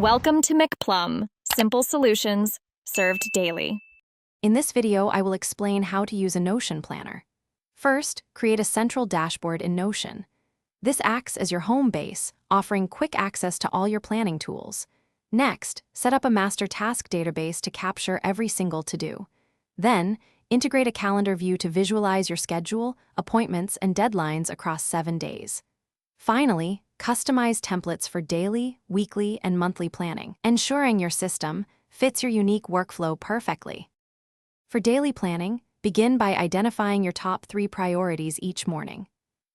Welcome to McPlum, simple solutions served daily. In this video, I will explain how to use a Notion planner. First, create a central dashboard in Notion. This acts as your home base, offering quick access to all your planning tools. Next, set up a master task database to capture every single to-do. Then, integrate a calendar view to visualize your schedule, appointments, and deadlines across 7 days. Finally, customize templates for daily, weekly, and monthly planning, ensuring your system fits your unique workflow perfectly. For daily planning, begin by identifying your top 3 priorities each morning.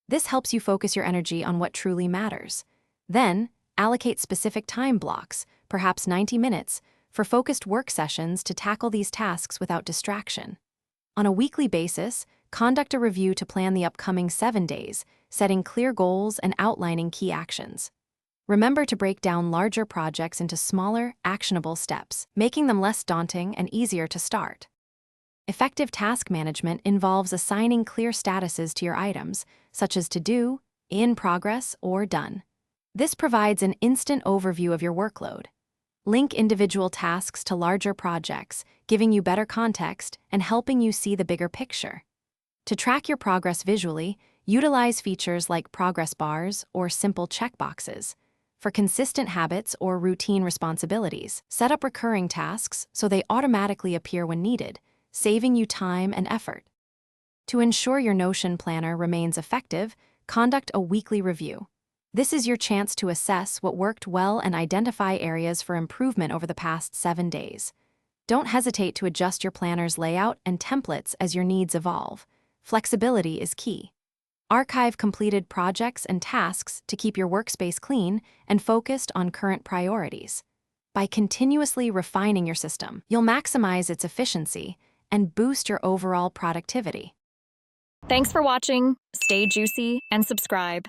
This helps you focus your energy on what truly matters. Then, allocate specific time blocks, perhaps 90 minutes, for focused work sessions to tackle these tasks without distraction. On a weekly basis, conduct a review to plan the upcoming 7 days, setting clear goals and outlining key actions. Remember to break down larger projects into smaller, actionable steps, making them less daunting and easier to start. Effective task management involves assigning clear statuses to your items, such as to do, in progress, or done. This provides an instant overview of your workload. Link individual tasks to larger projects, giving you better context and helping you see the bigger picture. To track your progress visually, utilize features like progress bars or simple checkboxes. For consistent habits or routine responsibilities, set up recurring tasks so they automatically appear when needed, saving you time and effort. To ensure your Notion planner remains effective, conduct a weekly review. This is your chance to assess what worked well and identify areas for improvement over the past 7 days. Don't hesitate to adjust your planner's layout and templates as your needs evolve. Flexibility is key. Archive completed projects and tasks to keep your workspace clean and focused on current priorities. By continuously refining your system, you'll maximize its efficiency and boost your overall productivity. Thanks for watching. Stay juicy and subscribe.